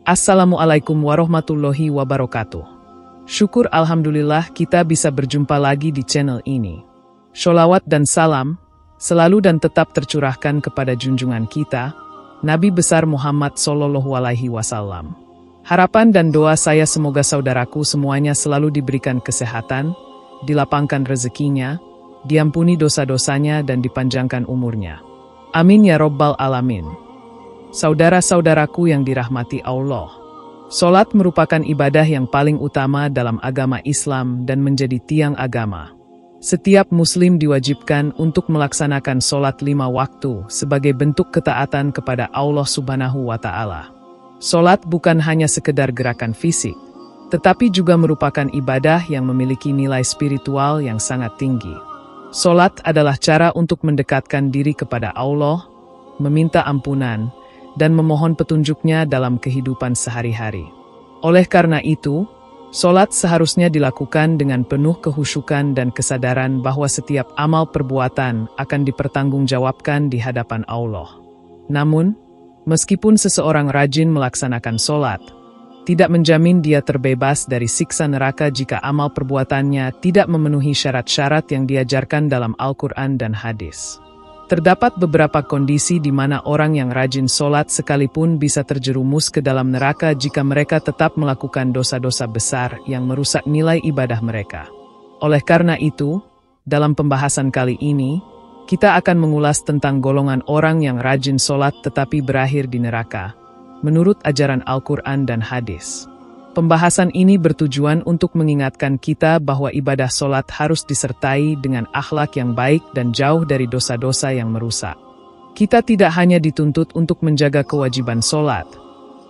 Assalamualaikum warahmatullahi wabarakatuh. Syukur alhamdulillah kita bisa berjumpa lagi di channel ini. Sholawat dan salam selalu dan tetap tercurahkan kepada junjungan kita, Nabi besar Muhammad Sallallahu Alaihi Wasallam. Harapan dan doa saya semoga saudaraku semuanya selalu diberikan kesehatan, dilapangkan rezekinya, diampuni dosa-dosanya dan dipanjangkan umurnya. Amin ya Rabbal Alamin. Saudara-saudaraku yang dirahmati Allah, sholat merupakan ibadah yang paling utama dalam agama Islam dan menjadi tiang agama. Setiap muslim diwajibkan untuk melaksanakan sholat 5 waktu sebagai bentuk ketaatan kepada Allah Subhanahu wa Ta'ala. Sholat bukan hanya sekedar gerakan fisik, tetapi juga merupakan ibadah yang memiliki nilai spiritual yang sangat tinggi. Sholat adalah cara untuk mendekatkan diri kepada Allah, meminta ampunan, dan memohon petunjuknya dalam kehidupan sehari-hari. Oleh karena itu, sholat seharusnya dilakukan dengan penuh kehusyukan dan kesadaran bahwa setiap amal perbuatan akan dipertanggungjawabkan di hadapan Allah. Namun, meskipun seseorang rajin melaksanakan sholat, tidak menjamin dia terbebas dari siksa neraka jika amal perbuatannya tidak memenuhi syarat-syarat yang diajarkan dalam Al-Quran dan hadis. Terdapat beberapa kondisi di mana orang yang rajin sholat sekalipun bisa terjerumus ke dalam neraka jika mereka tetap melakukan dosa-dosa besar yang merusak nilai ibadah mereka. Oleh karena itu, dalam pembahasan kali ini, kita akan mengulas tentang golongan orang yang rajin sholat tetapi berakhir di neraka, menurut ajaran Al-Quran dan hadis. Pembahasan ini bertujuan untuk mengingatkan kita bahwa ibadah sholat harus disertai dengan akhlak yang baik dan jauh dari dosa-dosa yang merusak. Kita tidak hanya dituntut untuk menjaga kewajiban sholat,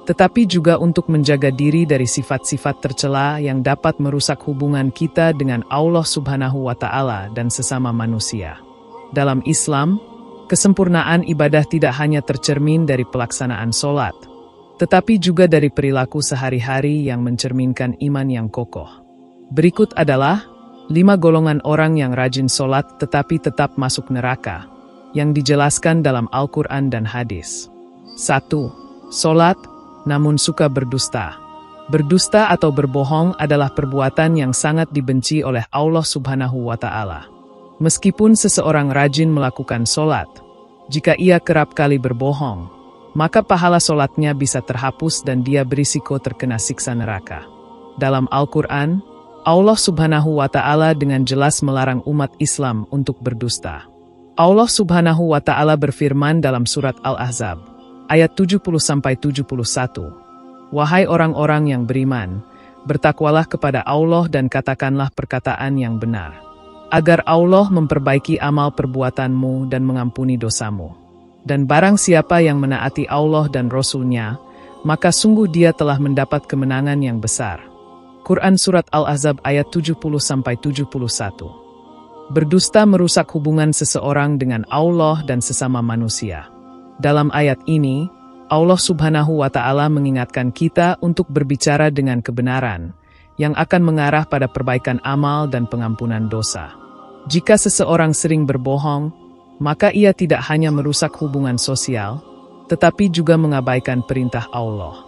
tetapi juga untuk menjaga diri dari sifat-sifat tercela yang dapat merusak hubungan kita dengan Allah Subhanahu wa Ta'ala dan sesama manusia. Dalam Islam, kesempurnaan ibadah tidak hanya tercermin dari pelaksanaan sholat, tetapi juga dari perilaku sehari-hari yang mencerminkan iman yang kokoh. Berikut adalah 5 golongan orang yang rajin sholat tetapi tetap masuk neraka, yang dijelaskan dalam Al-Quran dan hadis. 1. Sholat, namun suka berdusta. Berdusta atau berbohong adalah perbuatan yang sangat dibenci oleh Allah Subhanahu wa Ta'ala. Meskipun seseorang rajin melakukan sholat, jika ia kerap kali berbohong, maka pahala sholatnya bisa terhapus dan dia berisiko terkena siksa neraka. Dalam Al-Quran, Allah Subhanahu wa Ta'ala dengan jelas melarang umat Islam untuk berdusta. Allah Subhanahu wa Ta'ala berfirman dalam surat Al-Ahzab, ayat 70-71, "Wahai orang-orang yang beriman, bertakwalah kepada Allah dan katakanlah perkataan yang benar, agar Allah memperbaiki amal perbuatanmu dan mengampuni dosamu. Dan barang siapa yang menaati Allah dan Rasul-Nya, maka sungguh dia telah mendapat kemenangan yang besar." Quran Surat Al-Ahzab ayat 70-71. Berdusta merusak hubungan seseorang dengan Allah dan sesama manusia. Dalam ayat ini, Allah Subhanahu wa Ta'ala mengingatkan kita untuk berbicara dengan kebenaran, yang akan mengarah pada perbaikan amal dan pengampunan dosa. Jika seseorang sering berbohong, maka ia tidak hanya merusak hubungan sosial, tetapi juga mengabaikan perintah Allah.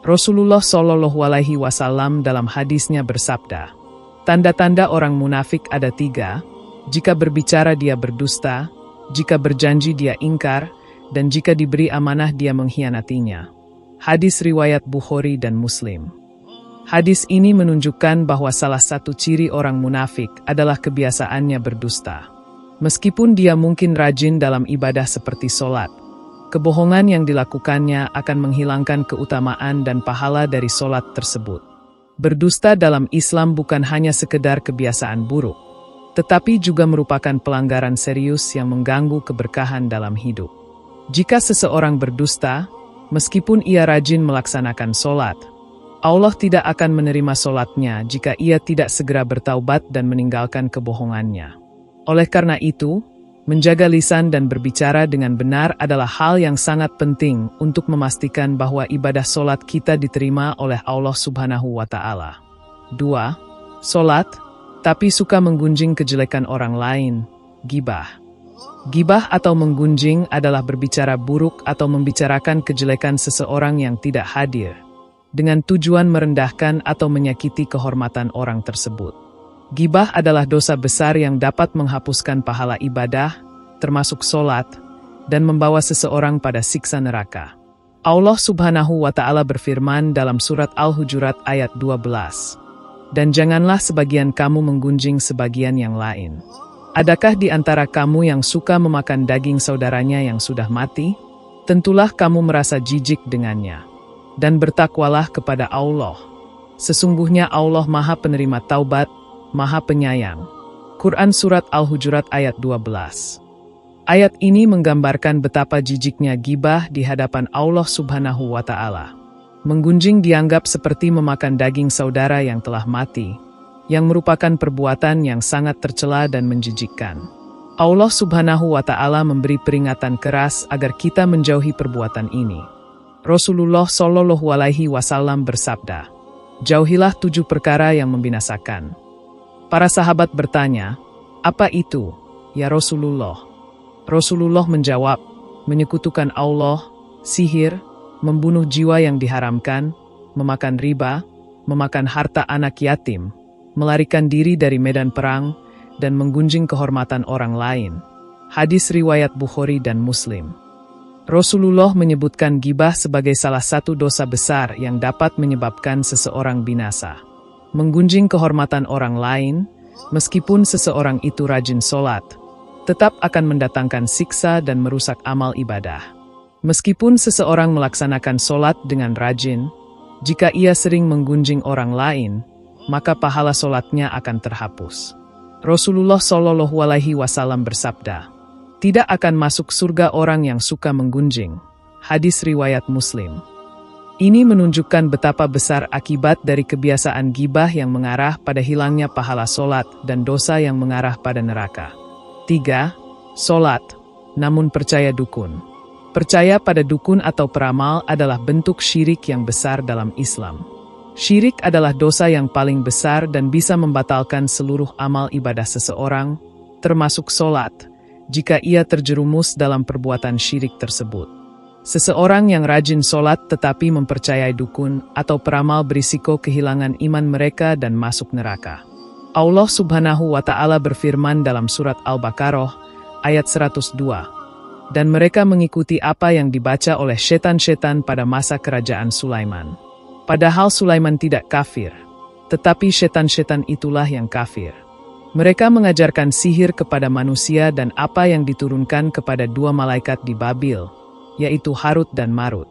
Rasulullah Shallallahu Alaihi Wasallam dalam hadisnya bersabda, "Tanda-tanda orang munafik ada 3, jika berbicara dia berdusta, jika berjanji dia ingkar, dan jika diberi amanah dia mengkhianatinya." Hadis riwayat Bukhari dan Muslim. Hadis ini menunjukkan bahwa salah satu ciri orang munafik adalah kebiasaannya berdusta. Meskipun dia mungkin rajin dalam ibadah seperti sholat, kebohongan yang dilakukannya akan menghilangkan keutamaan dan pahala dari sholat tersebut. Berdusta dalam Islam bukan hanya sekedar kebiasaan buruk, tetapi juga merupakan pelanggaran serius yang mengganggu keberkahan dalam hidup. Jika seseorang berdusta, meskipun ia rajin melaksanakan sholat, Allah tidak akan menerima sholatnya jika ia tidak segera bertaubat dan meninggalkan kebohongannya. Oleh karena itu, menjaga lisan dan berbicara dengan benar adalah hal yang sangat penting untuk memastikan bahwa ibadah sholat kita diterima oleh Allah Subhanahu wa Ta'ala. 2. Sholat, tapi suka menggunjing kejelekan orang lain, ghibah. Ghibah atau menggunjing adalah berbicara buruk atau membicarakan kejelekan seseorang yang tidak hadir. dengan tujuan merendahkan atau menyakiti kehormatan orang tersebut. Gibah adalah dosa besar yang dapat menghapuskan pahala ibadah, termasuk sholat, dan membawa seseorang pada siksa neraka. Allah Subhanahu wa Ta'ala berfirman dalam surat Al-Hujurat ayat 12, "Dan janganlah sebagian kamu menggunjing sebagian yang lain. Adakah di antara kamu yang suka memakan daging saudaranya yang sudah mati? Tentulah kamu merasa jijik dengannya. Dan bertakwalah kepada Allah. Sesungguhnya Allah Maha Penerima Taubat, Maha Penyayang." Quran Surat Al-Hujurat ayat 12. Ayat ini menggambarkan betapa jijiknya gibah di hadapan Allah Subhanahu wa Ta'ala. Menggunjing dianggap seperti memakan daging saudara yang telah mati, yang merupakan perbuatan yang sangat tercela dan menjijikkan. Allah Subhanahu wa Ta'ala memberi peringatan keras agar kita menjauhi perbuatan ini. Rasulullah Shallallahu Alaihi Wasallam bersabda, "Jauhilah 7 perkara yang membinasakan." Para sahabat bertanya, "Apa itu, ya Rasulullah?" Rasulullah menjawab, menyekutukan Allah, sihir, membunuh jiwa yang diharamkan, memakan riba, memakan harta anak yatim, melarikan diri dari medan perang, dan menggunjing kehormatan orang lain. Hadis riwayat Bukhari dan Muslim. Rasulullah menyebutkan gibah sebagai salah satu dosa besar yang dapat menyebabkan seseorang binasa. Menggunjing kehormatan orang lain, meskipun seseorang itu rajin sholat, tetap akan mendatangkan siksa dan merusak amal ibadah. Meskipun seseorang melaksanakan sholat dengan rajin, jika ia sering menggunjing orang lain, maka pahala sholatnya akan terhapus. Rasulullah Shallallahu Alaihi Wasallam bersabda, "Tidak akan masuk surga orang yang suka menggunjing." Hadis riwayat Muslim. Ini menunjukkan betapa besar akibat dari kebiasaan gibah yang mengarah pada hilangnya pahala sholat dan dosa yang mengarah pada neraka. 3. Sholat, namun percaya dukun. Percaya pada dukun atau peramal adalah bentuk syirik yang besar dalam Islam. Syirik adalah dosa yang paling besar dan bisa membatalkan seluruh amal ibadah seseorang, termasuk sholat, jika ia terjerumus dalam perbuatan syirik tersebut. Seseorang yang rajin sholat tetapi mempercayai dukun atau peramal berisiko kehilangan iman mereka dan masuk neraka. Allah Subhanahu wa Ta'ala berfirman dalam surat Al-Baqarah ayat 102, "Dan mereka mengikuti apa yang dibaca oleh setan-setan pada masa kerajaan Sulaiman. Padahal Sulaiman tidak kafir, tetapi setan-setan itulah yang kafir. Mereka mengajarkan sihir kepada manusia dan apa yang diturunkan kepada 2 malaikat di Babil, yaitu Harut dan Marut.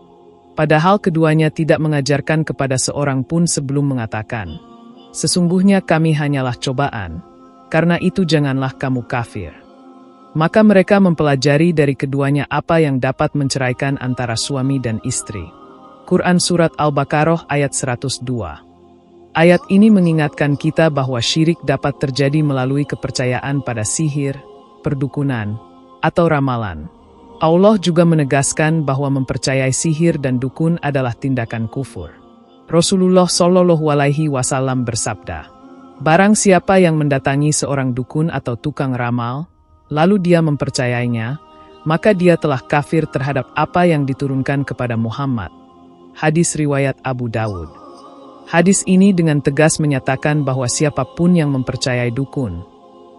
Padahal keduanya tidak mengajarkan kepada seorang pun sebelum mengatakan, 'Sesungguhnya kami hanyalah cobaan, karena itu janganlah kamu kafir.' Maka mereka mempelajari dari keduanya apa yang dapat menceraikan antara suami dan istri." Quran Surat Al-Baqarah ayat 102. Ayat ini mengingatkan kita bahwa syirik dapat terjadi melalui kepercayaan pada sihir, perdukunan, atau ramalan. Allah juga menegaskan bahwa mempercayai sihir dan dukun adalah tindakan kufur. Rasulullah Shallallahu Alaihi Wasallam bersabda, "Barang siapa yang mendatangi seorang dukun atau tukang ramal, lalu dia mempercayainya, maka dia telah kafir terhadap apa yang diturunkan kepada Muhammad." Hadis riwayat Abu Dawud. Hadis ini dengan tegas menyatakan bahwa siapapun yang mempercayai dukun,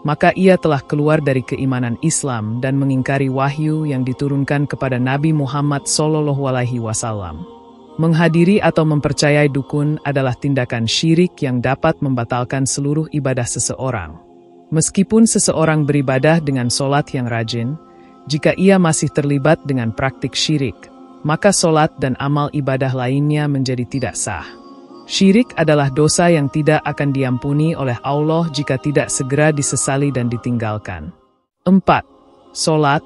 maka ia telah keluar dari keimanan Islam dan mengingkari wahyu yang diturunkan kepada Nabi Muhammad SAW. Menghadiri atau mempercayai dukun adalah tindakan syirik yang dapat membatalkan seluruh ibadah seseorang. Meskipun seseorang beribadah dengan sholat yang rajin, jika ia masih terlibat dengan praktik syirik, maka sholat dan amal ibadah lainnya menjadi tidak sah. Syirik adalah dosa yang tidak akan diampuni oleh Allah jika tidak segera disesali dan ditinggalkan. 4. Sholat,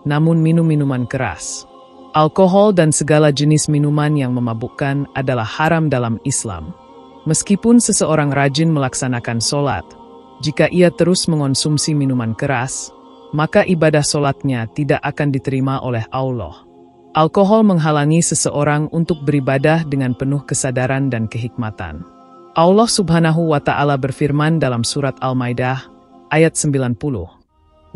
namun minum minuman keras. Alkohol dan segala jenis minuman yang memabukkan adalah haram dalam Islam. Meskipun seseorang rajin melaksanakan sholat, jika ia terus mengonsumsi minuman keras, maka ibadah sholatnya tidak akan diterima oleh Allah. Alkohol menghalangi seseorang untuk beribadah dengan penuh kesadaran dan kehikmatan. Allah Subhanahu wa Ta'ala berfirman dalam surat Al-Maidah, ayat 90,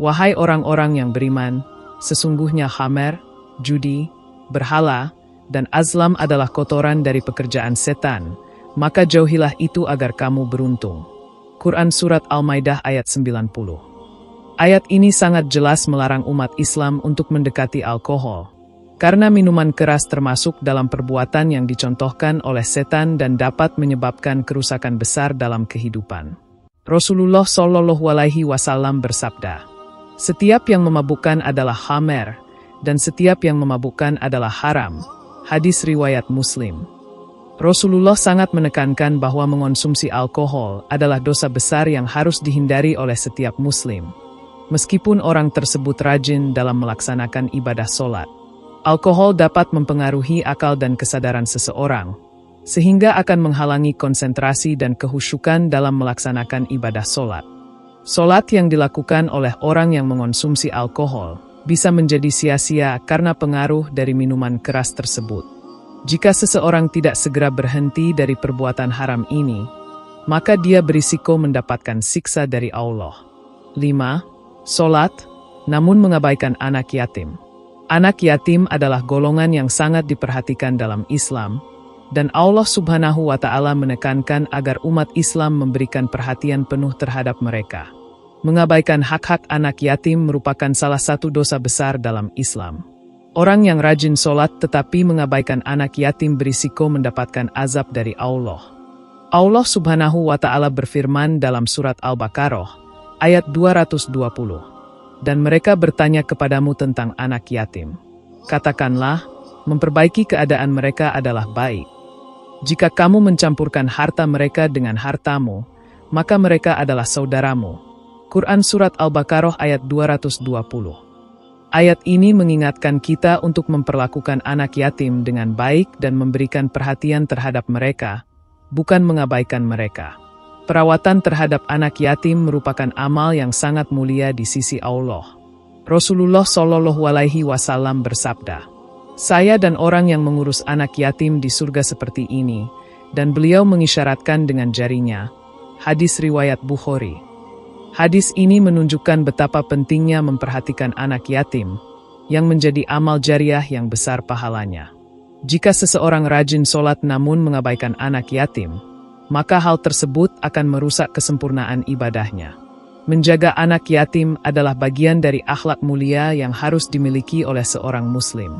"Wahai orang-orang yang beriman, sesungguhnya khamar, judi, berhala, dan azlam adalah kotoran dari pekerjaan setan, maka jauhilah itu agar kamu beruntung. Quran Surat Al-Maidah ayat 90. Ayat ini sangat jelas melarang umat Islam untuk mendekati alkohol, karena minuman keras termasuk dalam perbuatan yang dicontohkan oleh setan dan dapat menyebabkan kerusakan besar dalam kehidupan. Rasulullah Shallallahu Alaihi Wasallam bersabda, "Setiap yang memabukkan adalah khamr, dan setiap yang memabukkan adalah haram." Hadis riwayat Muslim. Rasulullah sangat menekankan bahwa mengonsumsi alkohol adalah dosa besar yang harus dihindari oleh setiap muslim. Meskipun orang tersebut rajin dalam melaksanakan ibadah sholat, alkohol dapat mempengaruhi akal dan kesadaran seseorang, sehingga akan menghalangi konsentrasi dan kehusyukan dalam melaksanakan ibadah sholat. Sholat yang dilakukan oleh orang yang mengonsumsi alkohol bisa menjadi sia-sia karena pengaruh dari minuman keras tersebut. Jika seseorang tidak segera berhenti dari perbuatan haram ini, maka dia berisiko mendapatkan siksa dari Allah. 5. Sholat, namun mengabaikan anak yatim. Anak yatim adalah golongan yang sangat diperhatikan dalam Islam, dan Allah Subhanahu wa Ta'ala menekankan agar umat Islam memberikan perhatian penuh terhadap mereka. Mengabaikan hak-hak anak yatim merupakan salah satu dosa besar dalam Islam. Orang yang rajin sholat tetapi mengabaikan anak yatim berisiko mendapatkan azab dari Allah. Allah Subhanahu wa Ta'ala berfirman dalam surat Al-Baqarah, ayat 220. Dan mereka bertanya kepadamu tentang anak yatim. Katakanlah, memperbaiki keadaan mereka adalah baik. Jika kamu mencampurkan harta mereka dengan hartamu, maka mereka adalah saudaramu. Quran Surat Al-Baqarah ayat 220. Ayat ini mengingatkan kita untuk memperlakukan anak yatim dengan baik dan memberikan perhatian terhadap mereka, bukan mengabaikan mereka. Perawatan terhadap anak yatim merupakan amal yang sangat mulia di sisi Allah. Rasulullah Shallallahu Alaihi Wasallam bersabda, "Saya dan orang yang mengurus anak yatim di surga seperti ini," dan beliau mengisyaratkan dengan jarinya. Hadis riwayat Bukhari. Hadis ini menunjukkan betapa pentingnya memperhatikan anak yatim, yang menjadi amal jariah yang besar pahalanya. Jika seseorang rajin sholat namun mengabaikan anak yatim, maka hal tersebut akan merusak kesempurnaan ibadahnya. Menjaga anak yatim adalah bagian dari akhlak mulia yang harus dimiliki oleh seorang muslim.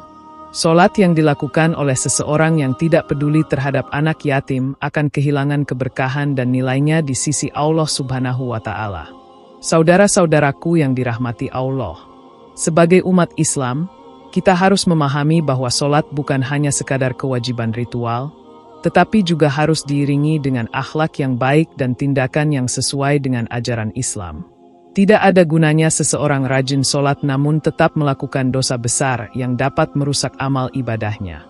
Sholat yang dilakukan oleh seseorang yang tidak peduli terhadap anak yatim akan kehilangan keberkahan dan nilainya di sisi Allah Subhanahu wa Ta'ala. Saudara-saudaraku yang dirahmati Allah, sebagai umat Islam, kita harus memahami bahwa sholat bukan hanya sekadar kewajiban ritual, tetapi juga harus diiringi dengan akhlak yang baik dan tindakan yang sesuai dengan ajaran Islam. Tidak ada gunanya seseorang rajin sholat namun tetap melakukan dosa besar yang dapat merusak amal ibadahnya.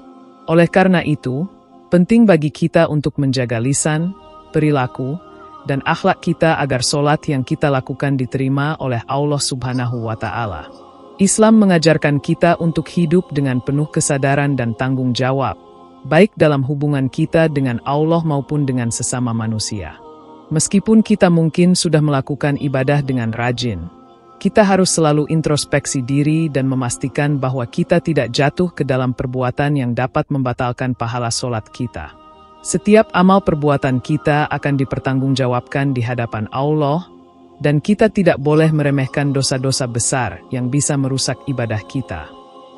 Oleh karena itu, penting bagi kita untuk menjaga lisan, perilaku, dan akhlak kita agar sholat yang kita lakukan diterima oleh Allah Subhanahu wa Ta'ala. Islam mengajarkan kita untuk hidup dengan penuh kesadaran dan tanggung jawab, baik dalam hubungan kita dengan Allah maupun dengan sesama manusia. Meskipun kita mungkin sudah melakukan ibadah dengan rajin, kita harus selalu introspeksi diri dan memastikan bahwa kita tidak jatuh ke dalam perbuatan yang dapat membatalkan pahala sholat kita. Setiap amal perbuatan kita akan dipertanggungjawabkan di hadapan Allah, dan kita tidak boleh meremehkan dosa-dosa besar yang bisa merusak ibadah kita.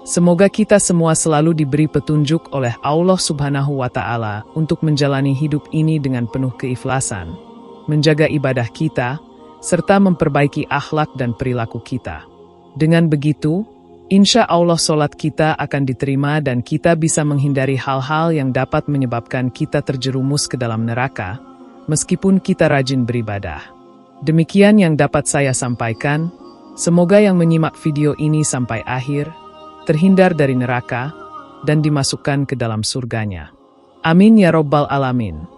Semoga kita semua selalu diberi petunjuk oleh Allah Subhanahu wa Ta'ala untuk menjalani hidup ini dengan penuh keikhlasan, menjaga ibadah kita, serta memperbaiki akhlak dan perilaku kita. Dengan begitu, insya Allah sholat kita akan diterima dan kita bisa menghindari hal-hal yang dapat menyebabkan kita terjerumus ke dalam neraka, meskipun kita rajin beribadah. Demikian yang dapat saya sampaikan, semoga yang menyimak video ini sampai akhir, terhindar dari neraka, dan dimasukkan ke dalam surganya. Amin ya Rabbal Alamin.